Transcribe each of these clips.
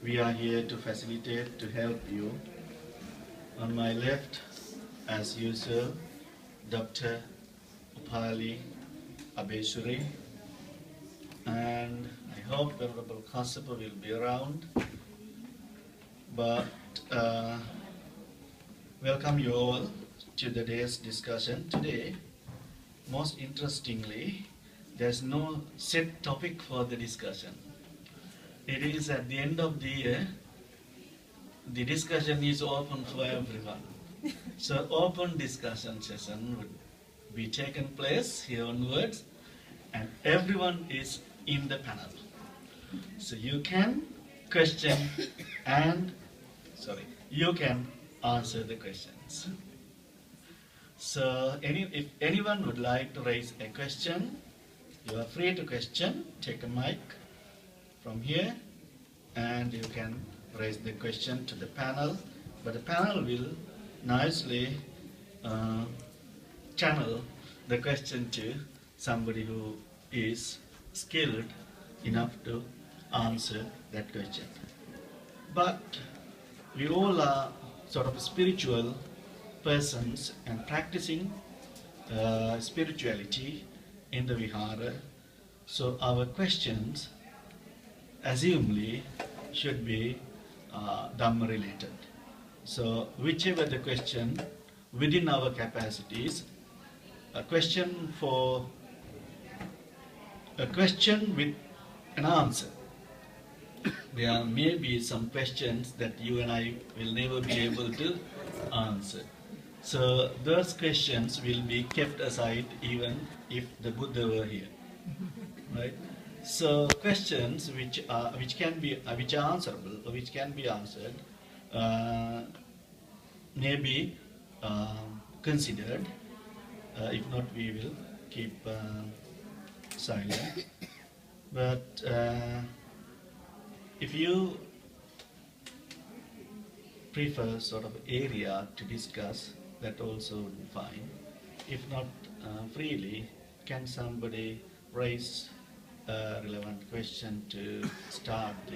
We are here to facilitate, to help you. On my left, as usual, Dr. Upali, Abeysiri, and I hope Venerable Kassapa will be around. But welcome you all to today's discussion. Today, most interestingly, there's no set topic for the discussion. It is at the end of the year, the discussion is open for everyone. So open discussion session would be taken place here onwards, and everyone is in the panel. So you can question and, you can answer the questions. So if anyone would like to raise a question, you are free to question, take a mic from here, and you can raise the question to the panel, but the panel will nicely channel the question to somebody who is skilled enough to answer that question. But we all are sort of spiritual persons and practicing spirituality in the Vihara, so our questions assumably should be Dhamma related. So whichever the question within our capacities, a question with an answer. There may be some questions that you and I will never be able to answer. So those questions will be kept aside even if the Buddha were here, right? So questions which are answerable, or which can be answered, may be considered. If not, we will keep silent. But if you prefer sort of area to discuss, that also would be fine. If not freely, can somebody raise a relevant question to start the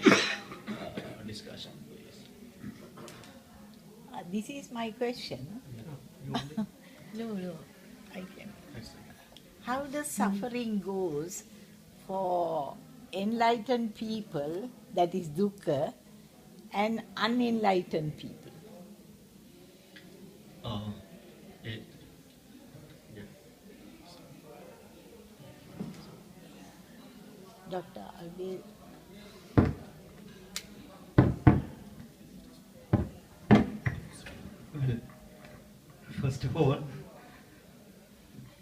discussion, please? This is my question. No, I can. How does suffering goes for enlightened people, that is Dhukka, and unenlightened people? Dr. Abeysiri. Well, first of all,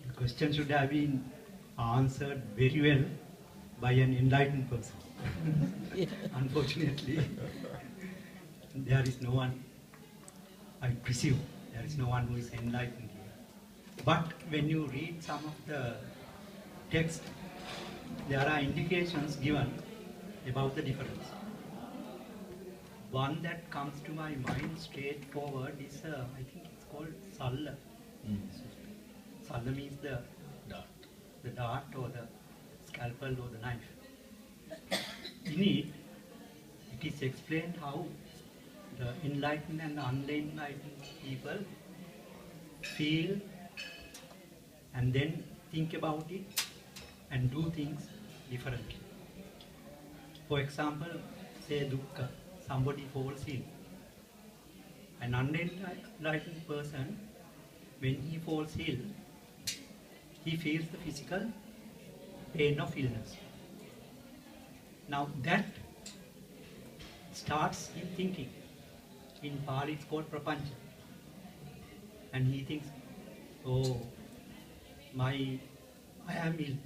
the question should have been answered very well by an enlightened person. Yeah. Unfortunately, there is no one, I presume, there is no one who is enlightened here. But when you read some of the text, there are indications given about the difference. One that comes to my mind straightforward is, I think it's called Salla. Salla means the dart or the scalpel or the knife. In it, it is explained how the enlightened and unenlightened people feel and then think about it and do things differently. For example, say Dhukka, somebody falls ill. An unenlightened person, when he falls ill, he feels the physical pain of illness. Now that starts him thinking. In Pali it's called prapancha. And he thinks, oh, I am ill.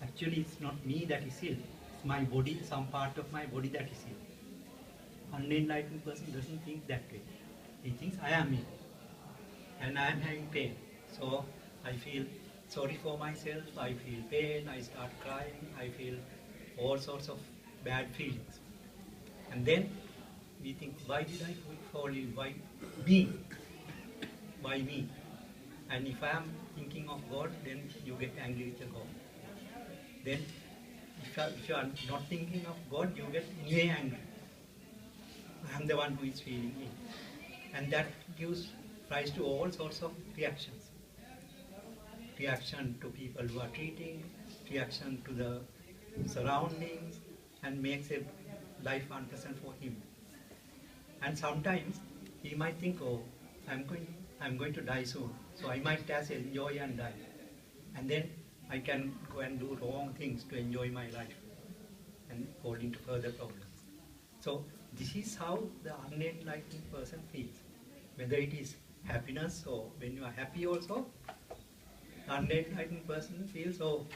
Actually, it's not me that is ill. It's my body, some part of my body that is ill. Unenlightened person doesn't think that way. He thinks, I am ill. And I am having pain. So I feel sorry for myself, I feel pain, I start crying, I feel all sorts of bad feelings. And then we think, why did I fall ill? Why me? Why me? And if I am thinking of God, then you get angry with the God. Then if you are not thinking of God, you get anyway angry. I am the one who is feeling it. And that gives rise to all sorts of reactions. Reaction to people who are treating, reaction to the surroundings, and makes a life unpleasant for him. And sometimes he might think, oh, I'm going to die soon, so I might just enjoy and die. And then I can go and do wrong things to enjoy my life and fall into further problems. So this is how the unenlightened person feels. Whether it is happiness or when you are happy also, the unenlightened person feels, oh,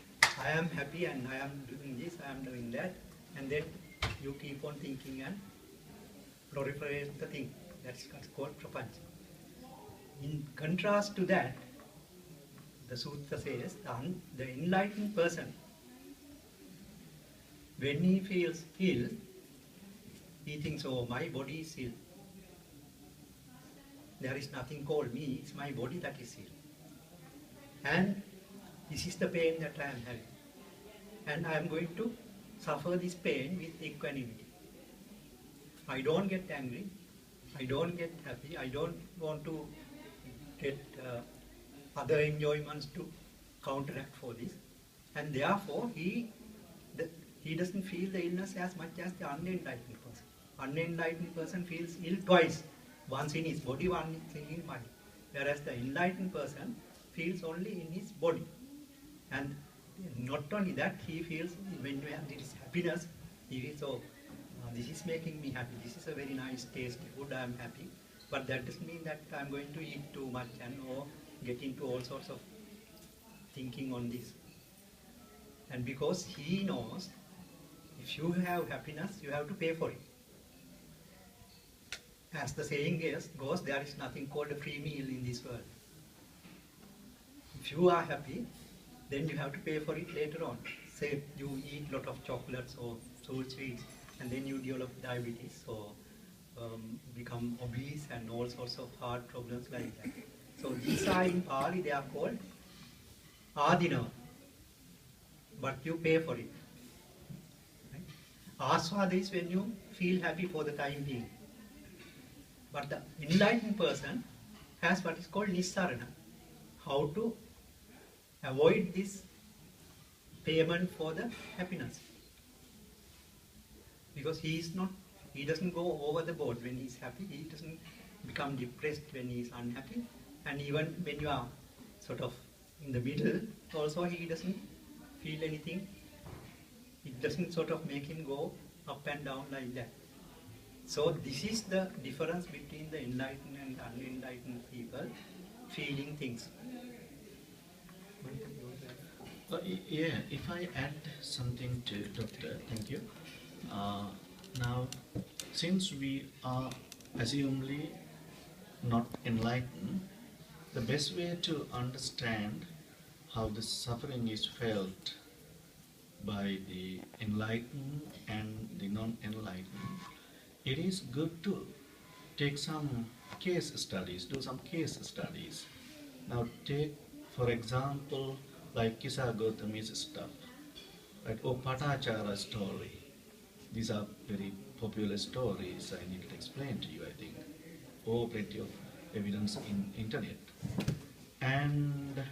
I am happy and I am doing this, I am doing that, and then you keep on thinking and proliferate the thing. That's what's called prapancha. In contrast to that, the Sutra says the enlightened person, when he feels ill, he thinks, oh, my body is ill. There is nothing called me, it's my body that is ill. And this is the pain that I am having. And I am going to suffer this pain with equanimity. I don't get angry, I don't get happy, I don't want to get other enjoyments to counteract for this. And therefore, he doesn't feel the illness as much as the unenlightened person. Unenlightened person feels ill twice, once in his body, once in his mind. Whereas the enlightened person feels only in his body. And not only that, he feels when there is happiness, he feels, oh, this is making me happy, this is a very nice tasty food, I am happy. But that doesn't mean that I am going to eat too much and or get into all sorts of thinking on this. And because he knows, if you have happiness, you have to pay for it. As the saying goes, there is nothing called a free meal in this world. If you are happy, then you have to pay for it later on. Say you eat a lot of chocolates or sweets, and then you develop diabetes or become obese and all sorts of heart problems like that. So these are in Pali, they are called adina, but you pay for it. Right? Aswada is when you feel happy for the time being. But the enlightened person has what is called nissarana, how to avoid this payment for the happiness. Because he doesn't go over the board when he is happy, he doesn't become depressed when he is unhappy, and even when you are sort of in the middle, also he doesn't feel anything, it doesn't sort of make him go up and down like that. So this is the difference between the enlightened and unenlightened people feeling things. Yeah, if I add something to Doctor, thank you. Now, since we are assumably not enlightened, the best way to understand how the suffering is felt by the enlightened and the non-enlightened, it is good to take some case studies, do some case studies. Now take, for example, like Kisa Gautami's stuff, right, or Patachara story. These are very popular stories, I need to explain to you, I think. Oh, plenty of evidence in internet. And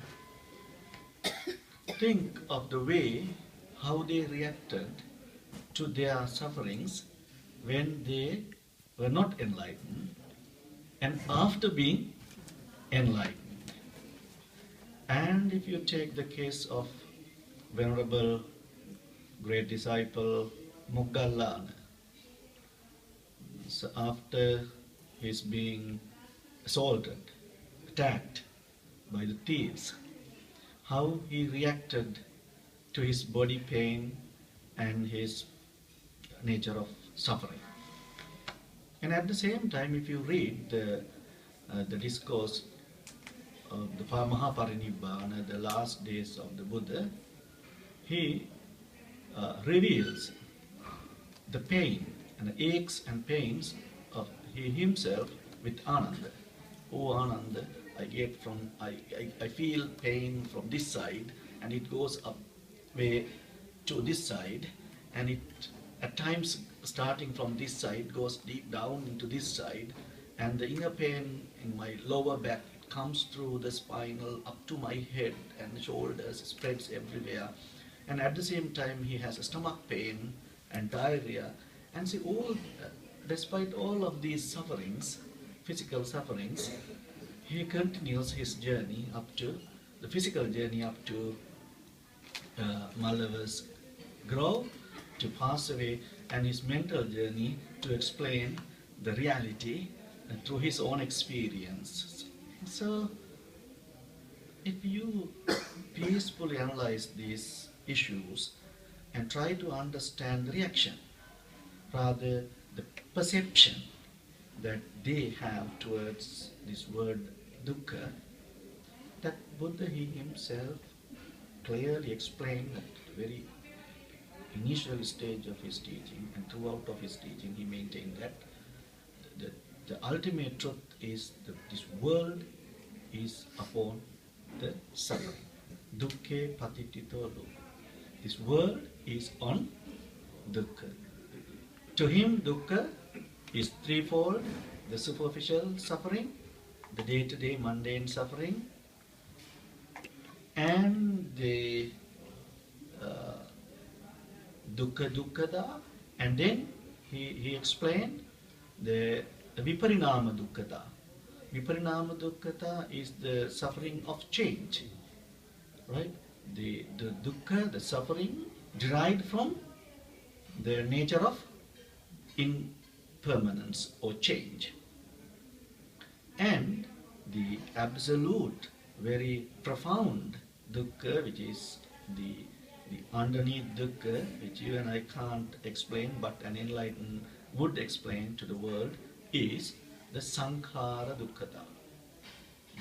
think of the way how they reacted to their sufferings when they were not enlightened and after being enlightened. And if you take the case of Venerable great disciple Moggallana, so after his being assaulted, attacked by the thieves, how he reacted to his body pain and his nature of suffering. And at the same time, if you read the discourse of the Mahaparinibbana, the last days of the Buddha, he reveals the pain and the aches and pains of he himself with Ananda. Oh Ananda, I feel pain from this side and it goes up way to this side, and it at times starting from this side, goes deep down into this side, and the inner pain in my lower back comes through the spinal up to my head and shoulders, spreads everywhere. And at the same time, he has a stomach pain and diarrhea. And see, despite all of these sufferings, physical sufferings, he continues his journey up to, the physical journey up to Malava's grove, to pass away, and his mental journey to explain the reality through his own experience. So, if you peacefully analyze these issues and try to understand the reaction, rather the perception that they have towards this word dukkha, that Buddha he himself clearly explained at the very initial stage of his teaching, and throughout of his teaching he maintained that the ultimate truth is that this world is upon the suffering. Dukkhe patitito lo. This world is on dukkha. To him, dukkha is threefold: the superficial suffering, the day-to-day mundane suffering, and the dukkha dukkhada, and then he explained the viparinama dukkhata. Viparinama dukkhata is the suffering of change, right? The dukkha, the suffering derived from the nature of impermanence or change, and the absolute, very profound dukkha, which is the underneath dukkha, which you and I can't explain, but an enlightened would explain to the world, is the sankhara dukkhata,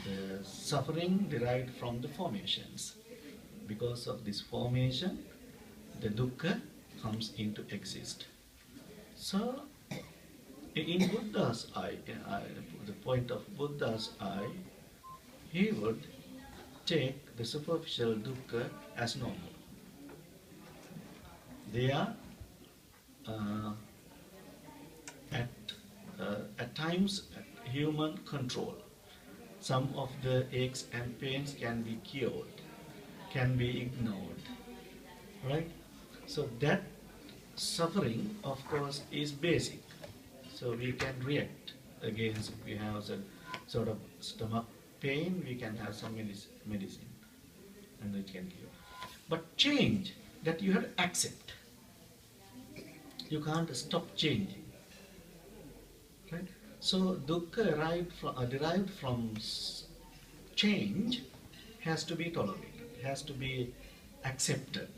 the suffering derived from the formations. Because of this formation, the dukkha comes into exist. So, in Buddha's eye, the point of Buddha's eye, he would take the superficial dukkha as normal. They are at times human control. Some of the aches and pains can be cured, can be ignored, right? So that suffering, of course, is basic. So we can react against, if we have a sort of stomach pain, we can have some medicine and it can cure. But change, that you have to accept. You can't stop changing, right? So dukkha derived from change has to be tolerated, has to be accepted.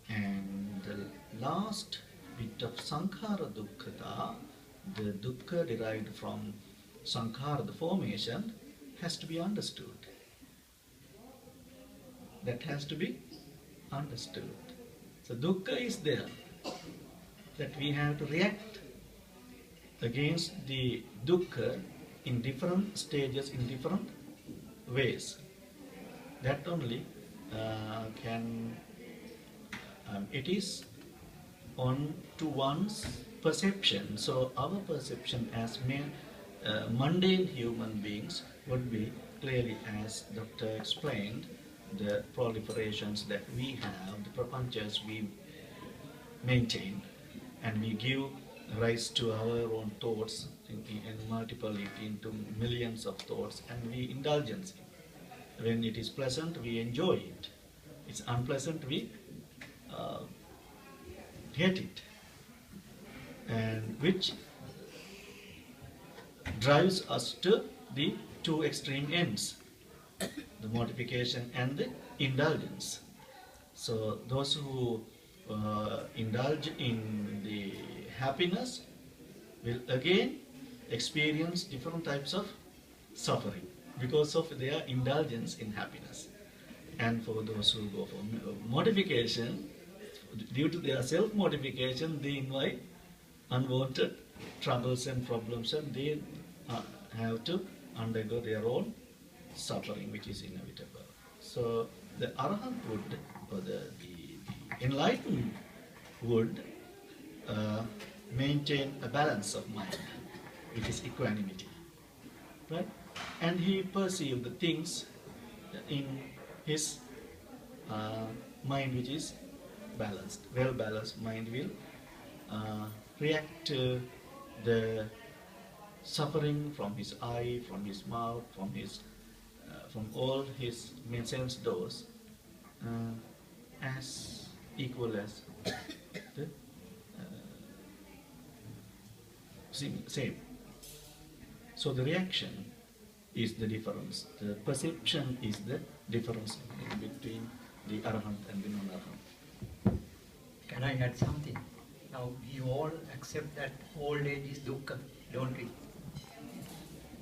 And the last bit of sankhara dukkhata, the dukkha derived from sankhara, the formation, has to be understood. That has to be understood. So dukkha is there, that we have to react against the dukkha in different stages, in different ways. That only it is on to one's perception. So our perception as mundane human beings would be clearly, as Doctor explained, the proliferations that we have, the prapanchas we maintain, and we give rise to our own thoughts and multiply it into millions of thoughts, and we indulge in it. When it is pleasant, we enjoy it. It's unpleasant, we hate it, and which drives us to the two extreme ends, the mortification and the indulgence. So those who indulge in the happiness will again experience different types of suffering because of their indulgence in happiness. And for those who go for mortification, due to their self-mortification, they invite unwanted troubles and problems, and they have to undergo their own suffering, which is inevitable. So the Arahant would, or the enlightened would maintain a balance of mind, which is equanimity, right? And he perceived the things in his mind, which is balanced. Well-balanced mind will react to the suffering from his eye, from his mouth, from all his main sense doors as equal as the same. So the reaction is the difference. The perception is the difference between the Arahant and the non-Arahant. Can I add something? Now, we all accept that old age is Dhukka, don't we?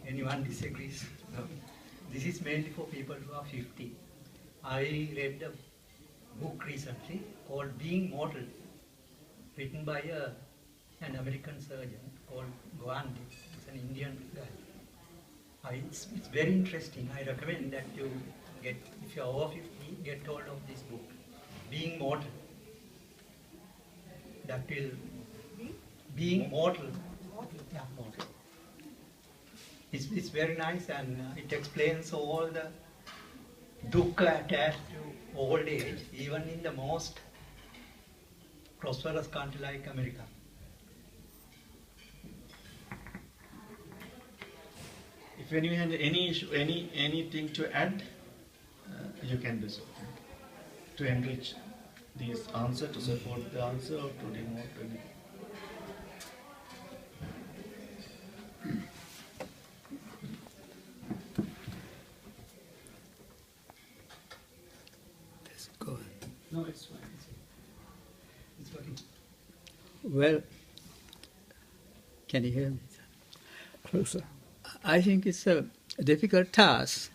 Anyone disagrees? No. This is mainly for people who are 50. I read a book recently called Being Mortal, written by an American surgeon called Gandhi. He's an Indian guy. It's very interesting. I recommend that you get, if you're over 50, get hold of this book, Being Mortal. That will, being mortal. Yeah, mortal. It's very nice, and it explains all the dukkha attached to old age, even in the most prosperous country like America. If anyone has any issue, anything to add, you can do so. To enrich this answer, to support the answer, or to demote anything. Go on. No, it's fine. It's working. Well, can you hear me? Closer. I think it's a difficult task.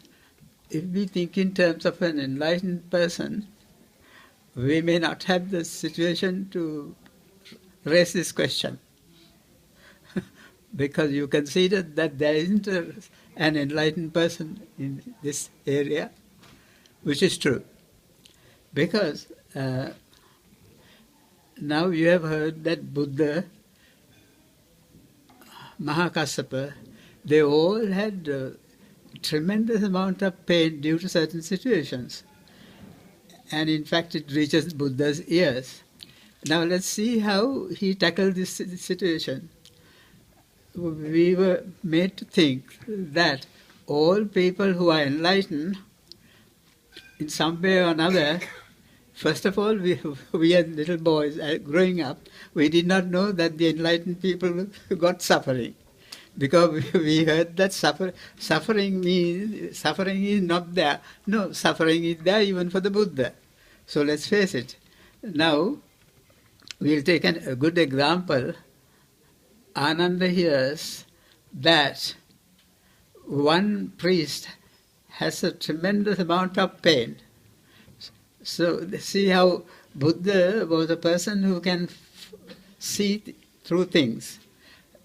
If we think in terms of an enlightened person, we may not have the situation to raise this question. Because you consider that there isn't an enlightened person in this area, which is true. Because now you have heard that Buddha, Mahakassapa, they all had a tremendous amount of pain due to certain situations. And in fact, it reaches Buddha's ears. Now let's see how he tackled this situation. We were made to think that all people who are enlightened, in some way or another, first of all, we as little boys growing up, we did not know that the enlightened people got suffering. Because we heard that suffering is not there. No, suffering is there even for the Buddha. So let's face it. Now, we'll take a good example. Ananda hears that one priest has a tremendous amount of pain. So see how Buddha was a person who can see through things.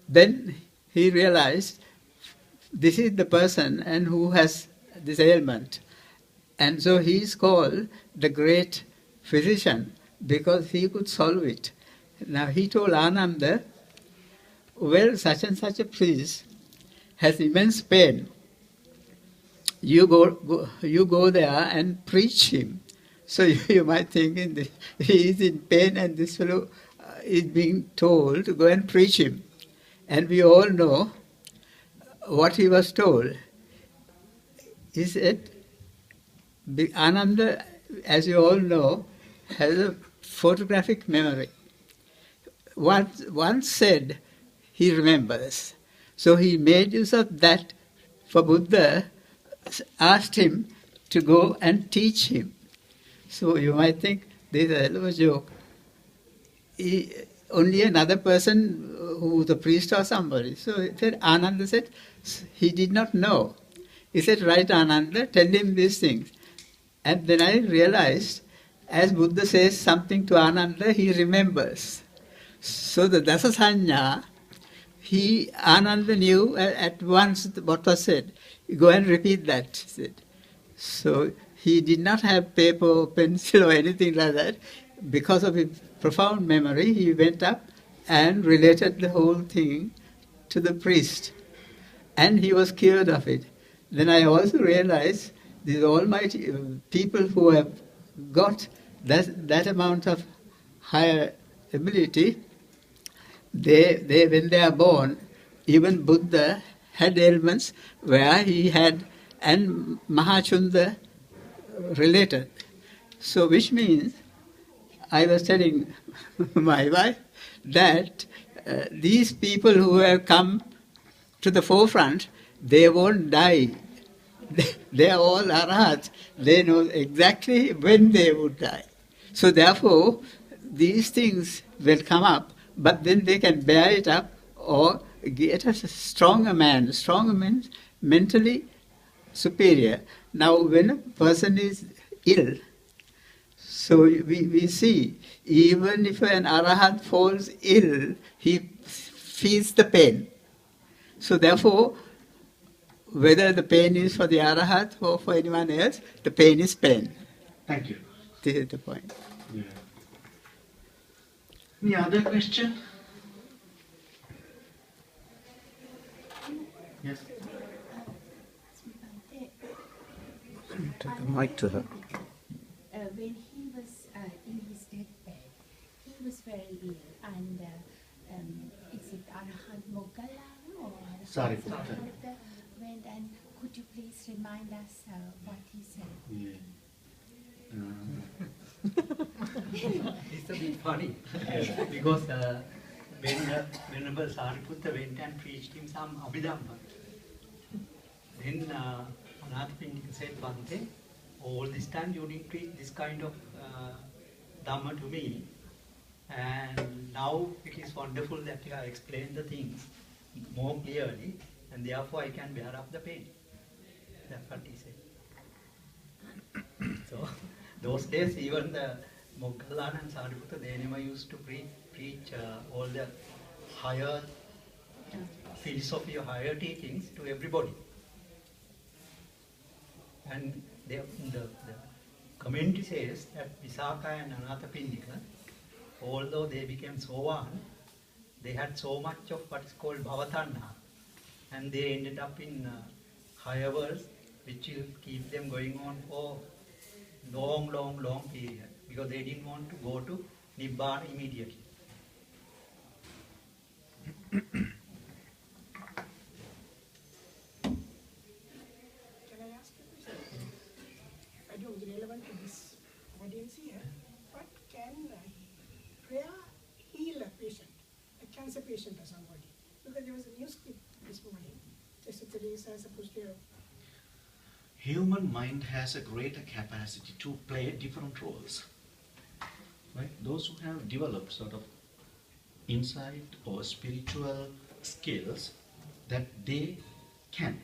Then he realized this is the person and who has this ailment. And so he is called the great physician because he could solve it. Now he told Ananda, well, such and such a priest has immense pain. You go there and preach him. So you might think he is in pain and this fellow is being told to go and preach him. And we all know what he was told. He said, Ananda, as you all know, has a photographic memory. Once said, he remembers. So he made use of that for Buddha, asked him to go and teach him. So you might think, this is a hell of a joke. Only another person who was a priest or somebody. So Ananda said, he did not know. He said, right, Ananda, tell him these things. And then I realized, as Buddha says something to Ananda, he remembers. So the Dasasanya, Ananda knew at once what was said. Go and repeat that, he said. So he did not have paper or pencil or anything like that. Because of his profound memory, he went up and related the whole thing to the priest. And he was cured of it. Then I also realized these almighty people who have got that amount of higher ability, they when they are born, even Buddha had ailments where he had, and Mahachunda related. So which means, I was telling my wife that these people who have come to the forefront, they won't die. They are all arahats. They know exactly when they would die. So therefore, these things will come up, but then they can bear it up or get a stronger man. Stronger means mentally superior. Now, when a person is ill, so we see, even if an arahat falls ill, he feels the pain. So therefore, whether the pain is for the arahat or for anyone else, the pain is pain. Thank you. This is the point. Yeah. Any other question? Yes. Take the mic to her. When he was in his deathbed, he was very ill, and is it Arahant Moggallana or Sariputta went, and could you please remind us what he said? Yeah. It's a bit funny because whenever Sariputta went and preached him some Abhidhamma, then Anathapindika said one thing, all this time you didn't preach this kind of Dhamma to me, and now it is wonderful that you have explained the things more clearly, and therefore I can bear up the pain. That's what he said. So those days even the Moggallana and Sariputta, they never used to preach all the higher philosophy or higher teachings to everybody. And the commentary says that Visakha and Anathapindika, although they became Sovan, they had so much of what is called Bhavatanha, and they ended up in higher worlds, which will keep them going on for long period, because they didn't want to go to Nibbana immediately. Can I ask you a question? I don't know, relevant to this audience here, but can prayer heal a patient, a cancer patient or somebody? Because there was a news clip this morning, Sister Teresa is supposed to have. Human mind has a greater capacity to play different roles. Right? Those who have developed sort of insight or spiritual skills, that they can.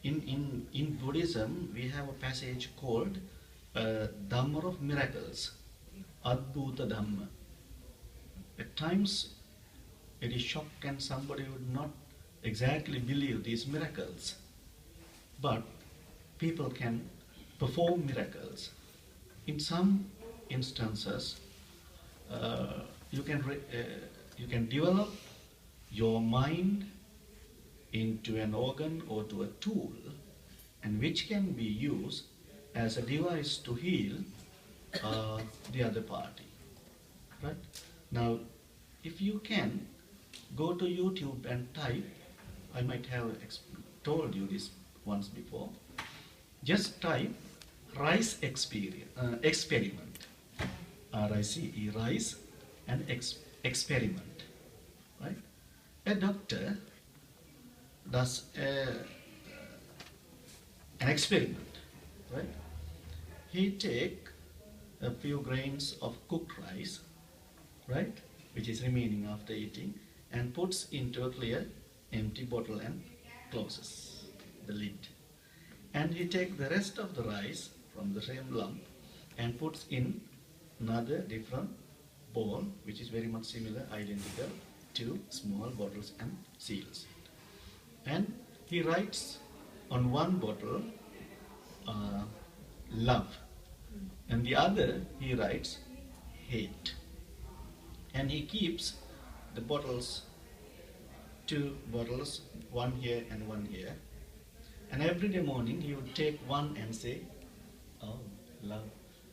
In Buddhism, we have a passage called Dhamma of miracles, Adbhuta Dhamma. At times, it is shock and somebody would not exactly believe these miracles, but people can perform miracles. In some instances, you can develop your mind into an organ or to a tool, and which can be used as a device to heal the other party. Right? Now, if you can go to YouTube and type, I might have told you this once before, just type rice experiment, R-I-C-E, rice, and experiment. Right? A doctor does an experiment. Right? He take a few grains of cooked rice, right, which is remaining after eating, and puts into a clear empty bottle and closes the lid. And he takes the rest of the rice from the same lump and puts in another different bowl, which is very much similar, identical to small bottles and seals. And he writes on one bottle love, and the other he writes hate. And he keeps the bottles, 2 bottles, one here and one here. And every day morning he would take one and say, "Oh,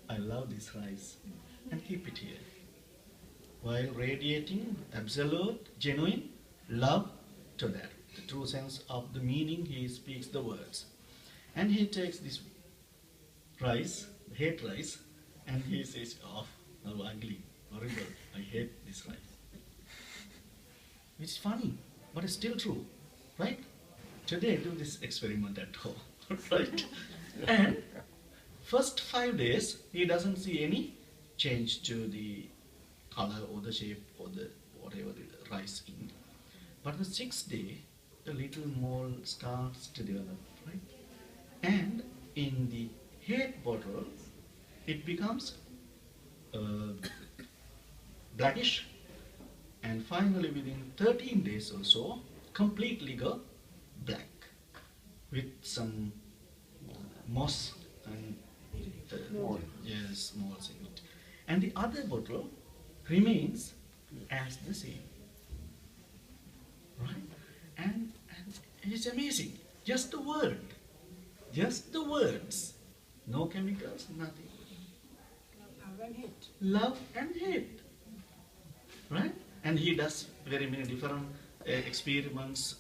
I love this rice," and keep it here, while radiating absolute, genuine love to that, the true sense of the meaning. He speaks the words. And he takes this rice, hate rice, and he says, "Oh, how ugly, horrible, I hate this rice." It's funny, but it's still true, right? Today, do this experiment at home, right? And first 5 days, he doesn't see any change to the color or the shape or the whatever the rice in. But the 6th day, the little mole starts to develop, right? And in the hate bottle, it becomes blackish, and finally within 13 days or so, completely go black with some moss and yes, molds in it. And the other bottle remains as the same, right? And it's amazing. Just the word, just the words, no chemicals, nothing. Love and hate. Love and hate, right? And he does very many different experiments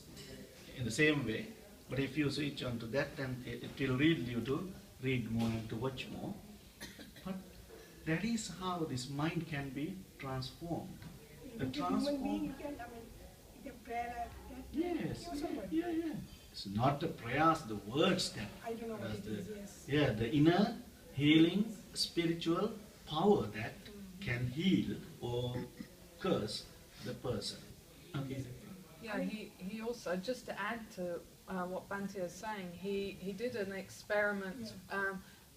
in the same way. But if you switch on to that, then it will lead you to read more and to watch more. But that is how this mind can be transformed. The Human being, you can pray like that. Yes, Cure somebody. yeah. It's not the prayers, the words that I don't know what does it the, is, yes. yeah, the inner healing spiritual power that can heal or curse the person. Okay. Yeah, he also, just to add to what Bhante is saying, he did an experiment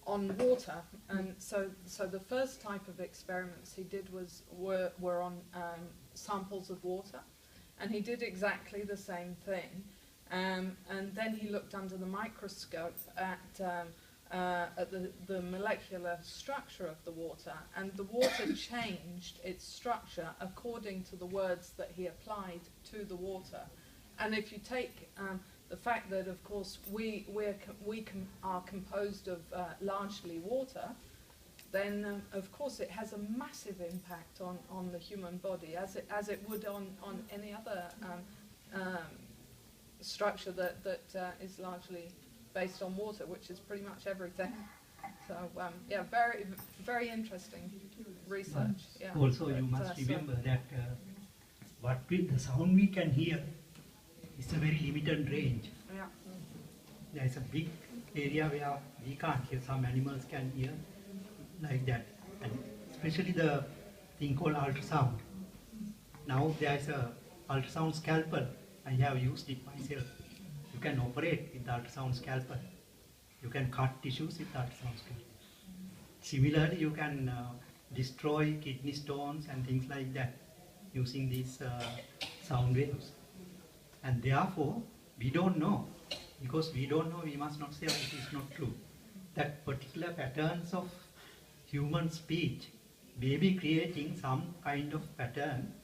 on water, and so the first type of experiments he did were on samples of water, and he did exactly the same thing, and then he looked under the microscope at the molecular structure of the water, and the water changed its structure according to the words that he applied to the water. And if you take the fact that, of course, we are composed of largely water, then of course it has a massive impact on the human body, as it would on any other structure that is largely based on water, which is pretty much everything. So yeah, very, very interesting research. Yeah. Also, you But, must remember that the sound we can hear is a very limited range. Yeah. There is a big area where we can't hear. Some animals can hear like that, and especially the thing called ultrasound. Now there is a ultrasound scalpel. I have used it myself. You can operate with the ultrasound scalpel. You can cut tissues with the ultrasound scalpel. Similarly, you can destroy kidney stones and things like that using these sound waves. And therefore, we don't know. Because we don't know, we must not say it is not true. That particular patterns of human speech may be creating some kind of pattern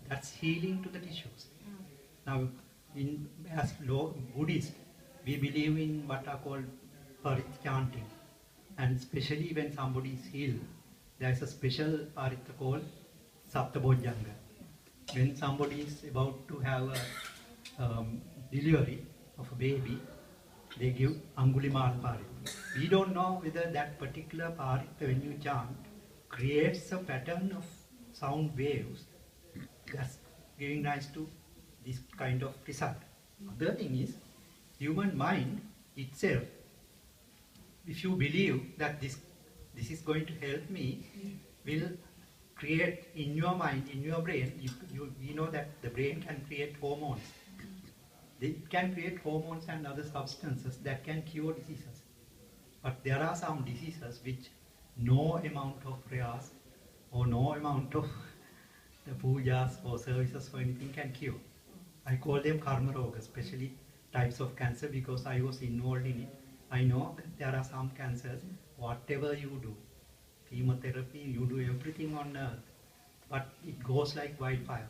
that's healing to the tissues. Now, as Buddhists, we believe in what are called parith chanting. And especially when somebody is healed, there is a special parith called Saptabojjhanga. When somebody is about to have a delivery of a baby, they give Angulimal parith. We don't know whether that particular parith, when you chant, creates a pattern of sound waves that's giving rise to this kind of result. Other thing is, human mind itself, if you believe that this is going to help me, will create in your mind, in your brain, you know that the brain can create hormones. It can create hormones and other substances that can cure diseases. But there are some diseases which no amount of prayers or no amount of the pujas or services or anything can cure. I call them karma roga, especially types of cancer, because I was involved in it. I know that there are some cancers, whatever you do, chemotherapy, you do everything on earth, but it goes like wildfire.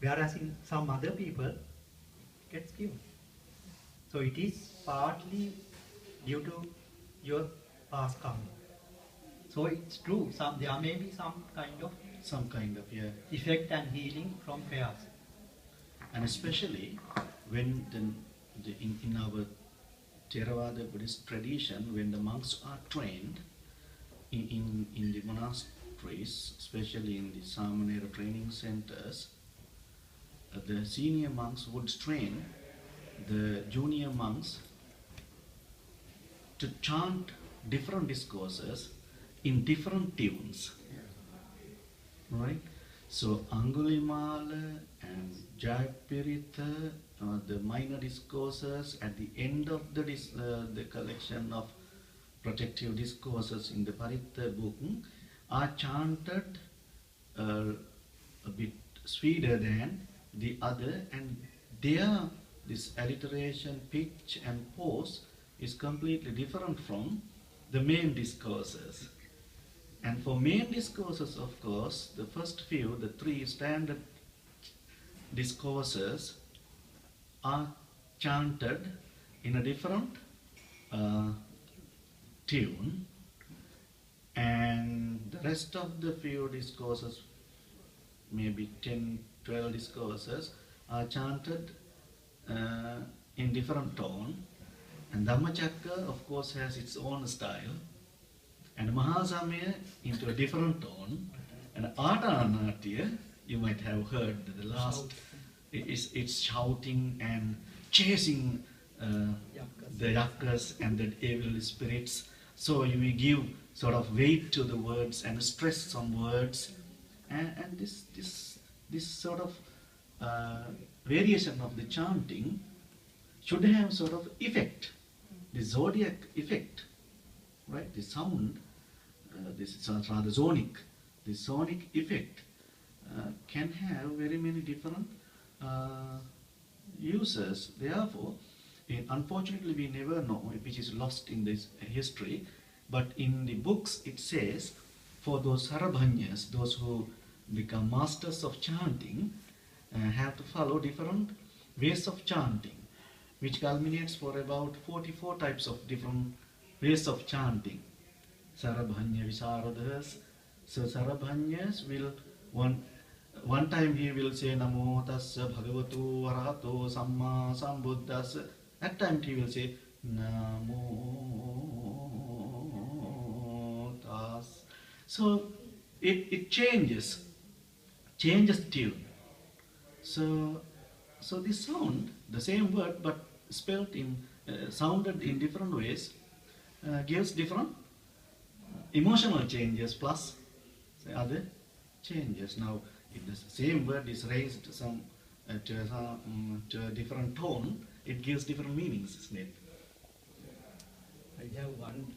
Whereas in some other people, it gets given. So it is partly due to your past karma. So it's true, there may be some kind of yeah. effect and healing from prayers. And especially when in our Theravada Buddhist tradition, when the monks are trained in the monasteries, especially in the Samanera training centers, the senior monks would train the junior monks to chant different discourses in different tunes. Right? So Angulimala and Jayapirita, the minor discourses at the end of the collection of protective discourses in the Paritta book are chanted a bit sweeter than the other, and this alliteration, pitch and pause is completely different from the main discourses. And for main discourses, of course, the first few, the three standard discourses are chanted in a different tune, and the rest of the few discourses, maybe 10, 12 discourses, are chanted in different tone. And Dhammacakka, of course, has its own style, and Mahasamaya into a different tone, and Atanatya, you might have heard the last, it's shouting and chasing the yakas and the evil spirits. So you will give sort of weight to the words and stress some words, and this sort of variation of the chanting should have sort of effect, the zodiac effect, right? The sound, this is rather zonic. The sonic effect can have very many different uses. Therefore, unfortunately, we never know, which is lost in this history. But in the books, it says for those sarabhanyas, those who become masters of chanting, have to follow different ways of chanting, which culminates for about 44 types of different ways of chanting. Sarabhanya Visaradas. So Sarabhanyas will, one time he will say Namo Tassa Bhagavato Arahato Samma Sambuddhassa. That time he will say Namo Tassa. So it changes tune. So this sound, the same word but spelled sounded in different ways, gives different emotional changes plus other changes. Now, if the same word is raised to a different tone, it gives different meanings, isn't it? I have one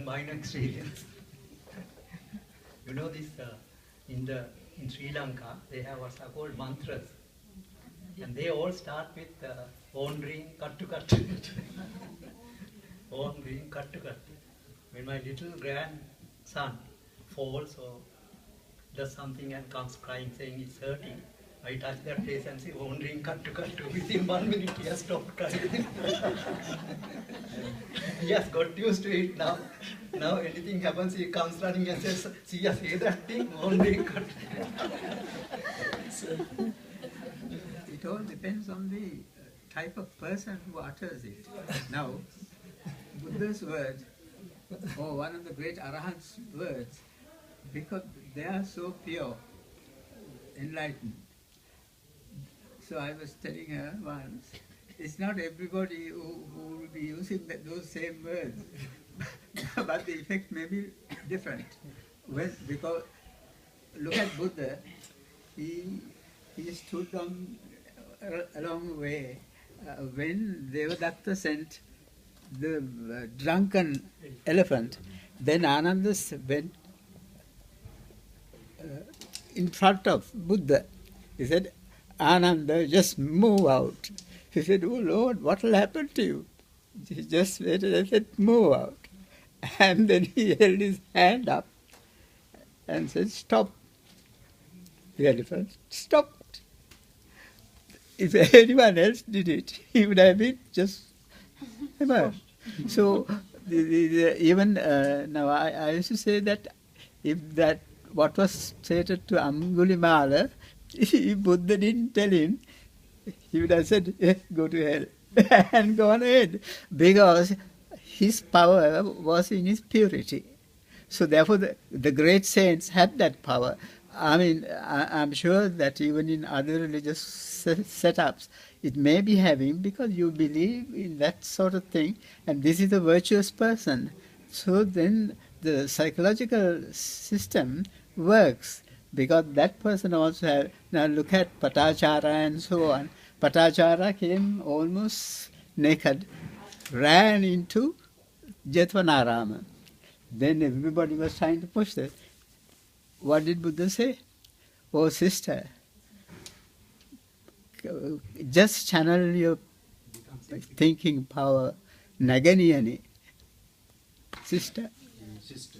minor experience. You know this in Sri Lanka they have what's called mantras, and they all start with Om Ring Kattu Kattu. Om Ring Kattu Kattu. When my little grandson falls or does something and comes crying saying it's hurting, I touch that place and say Om Ring Kattu Kattu. Within 1 minute he has stopped crying. He has got used to it now. Now anything happens, he comes running and says, see, say that thing, Om Ring Kattu. It all depends on the type of person who utters it. Now, Buddha's words, or one of the great Arahant's words, because they are so pure, enlightened. So I was telling her once, it's not everybody who will be using those same words, but the effect may be different. Because look at Buddha, he stood along the way when Devadatta sent the drunken elephant. Then Ananda went in front of Buddha. He said, Ananda, just move out. He said, oh Lord, what will happen to you? He just waited and said, move out. And then he held his hand up and said, "Stop." The elephant stopped. If anyone else did it, he would have been just so even now I used to say that if that what was stated to Angulimala, if Buddha didn't tell him, he would have said, "Go to hell," and gone ahead, because his power was in his purity. So therefore the great saints had that power. I mean, I'm sure that even in other religious setups, it may be having, because you believe in that sort of thing, and this is a virtuous person. So then the psychological system works, because that person also have, now look at Patachara and so on. Patachara came almost naked, ran into Jetvanarama. Then everybody was trying to push that. What did Buddha say? "Oh sister, just channel your thinking power, naganiyani." Sister. Sister.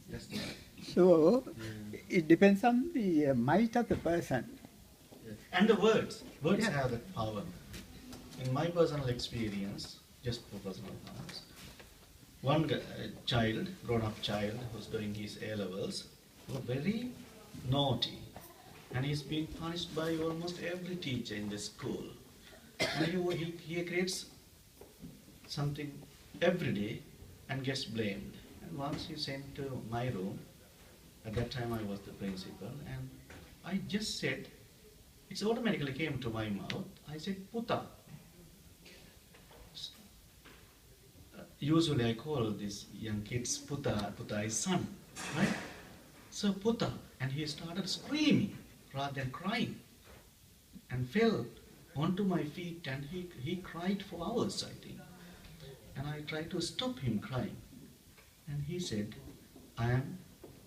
That's the So it depends on the might of the person. And the words. Words have that power. In my personal experience, just for personal thoughts, one grown-up child who's doing his A-levels, was very naughty, and he's being punished by almost every teacher in the school. And he creates something every day and gets blamed. And once he sent to my room, at that time I was the principal, and I just said, it automatically came to my mouth, I said, "Puta." Usually I call these young kids Puta. Puta is son, right? So Puta, and he started screaming rather than crying, and fell onto my feet, and he cried for hours, I think. And I tried to stop him crying. And he said, "I am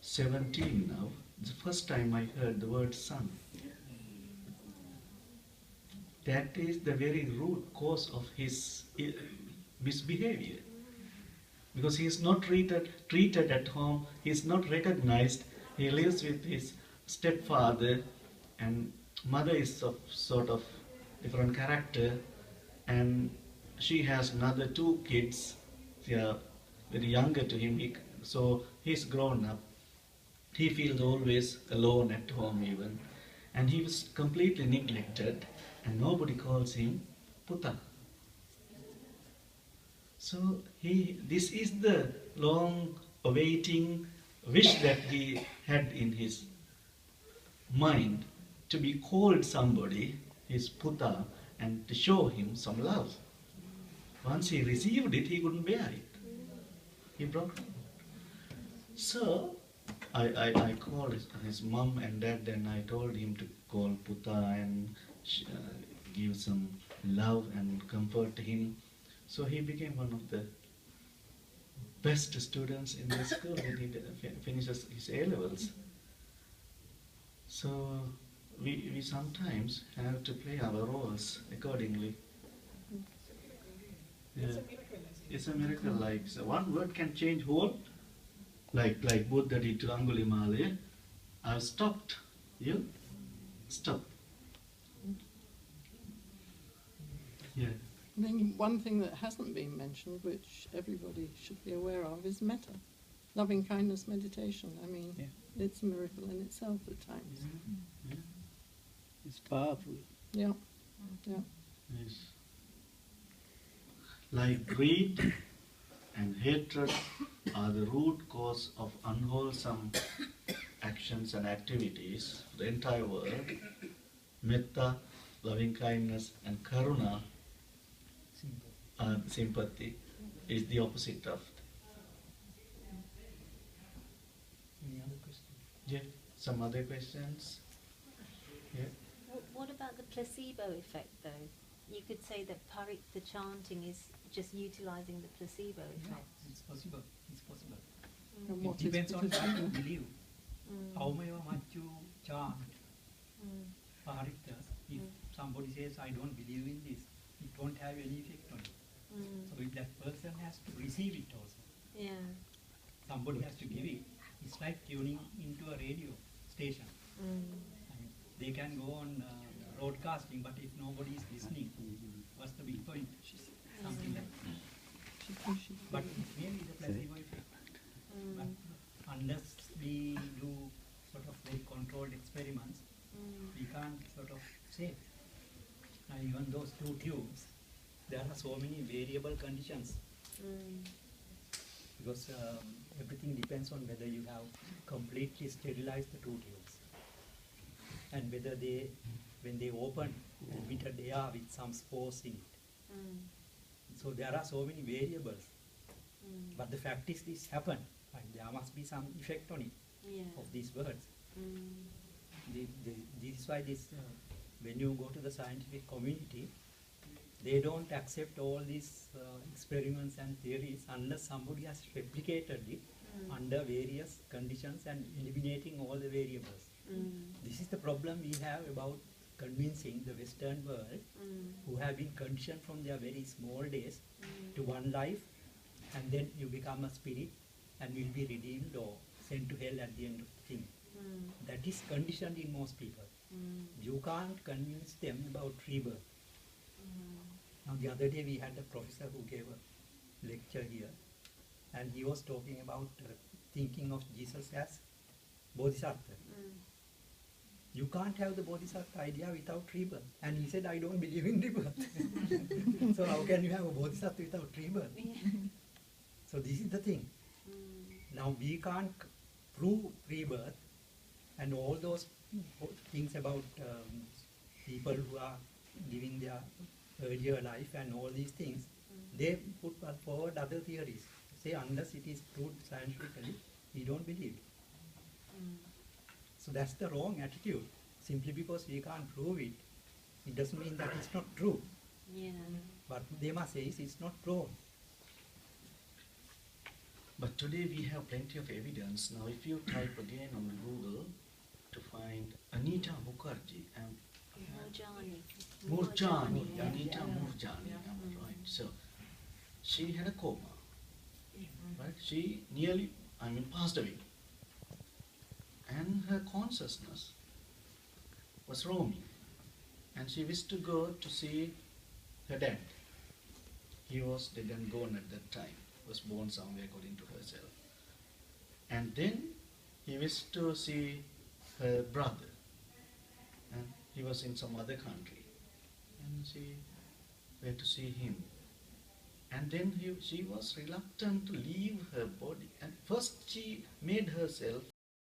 17 now. It's the first time I heard the word son." That is the very root cause of his misbehavior. Because he is not treated at home, he is not recognized, he lives with his stepfather, and mother is of sort of different character, and she has another 2 kids, they are very younger to him, so he's grown up. He feels always alone at home even, and he was completely neglected, and nobody calls him Puta. So this is the long awaiting wish that he had in his mind, to be called somebody, his Puta, and to show him some love. Once he received it, he couldn't bear it. He broke down. So I called his mom and dad, and I told him to call Puta and give some love and comfort to him. So he became one of the best students in the school when he finishes his A-levels. So we sometimes have to play our roles accordingly. Yeah. It's a miracle. Like, so one word can change whole. Like Buddha did to Angulimala. I've stopped. You stop. Yeah. I think one thing that hasn't been mentioned, which everybody should be aware of, is metta, loving kindness meditation. I mean, it's a miracle in itself at times. Yeah. It's powerful. Yeah, yeah. Yes. Like greed and hatred are the root cause of unwholesome actions and activities for the entire world. Metta, loving kindness, and karuna, sympathy, is the opposite of. Any other questions? Yeah. Some other questions? Yeah. What about the placebo effect, though? You could say that the chanting is just utilizing the placebo effect. It's possible. It's possible. And It what is depends on how you placebo? believe. How much you chant. Parita. If somebody says, "I don't believe in this," it won't have any effect on you. So if that person has to receive it also. Yeah. Somebody has to give it. It's like tuning into a radio station. I mean, they can go on broadcasting, but if nobody is listening, what's the big point? Something like that. But maybe the placebo effect. But unless we do sort of very controlled experiments, we can't sort of say. And even those 2 tubes, there are so many variable conditions. Because everything depends on whether you have completely sterilized the 2 tubes. And whether they, when they open, emitted air with some spores in it. So there are so many variables. But the fact is this happened. And there must be some effect on it of these words. This is why this, when you go to the scientific community, they don't accept all these experiments and theories unless somebody has replicated it under various conditions and eliminating all the variables. This is the problem we have about convincing the Western world, who have been conditioned from their very small days to one life, and then you become a spirit and will be redeemed or sent to hell at the end of the thing. That is conditioned in most people. You can't convince them about rebirth. Now the other day we had a professor who gave a lecture here, and he was talking about thinking of Jesus as Bodhisattva. You can't have the Bodhisattva idea without rebirth. And he said, I don't believe in rebirth. So how can you have a Bodhisattva without rebirth? So this is the thing. Now we can't prove rebirth and all those things about people who are living their earlier life and all these things. They put forward other theories. Say unless it is proved scientifically, we don't believe it. So that's the wrong attitude. Simply because we can't prove it, it doesn't mean that it's not true. But they must say it's not proven. But today we have plenty of evidence. Now if you type again on Google to find Anita Mukherjee and Murjani, Anita Murjani, right? So she had a coma, right? She nearly, passed away. And her consciousness was roaming. And she wished to go to see her dad. He was dead and gone at that time. Was born somewhere according to herself. And then he wished to see her brother. And he was in some other country. And she went to see him. And then she was reluctant to leave her body. And first she made herself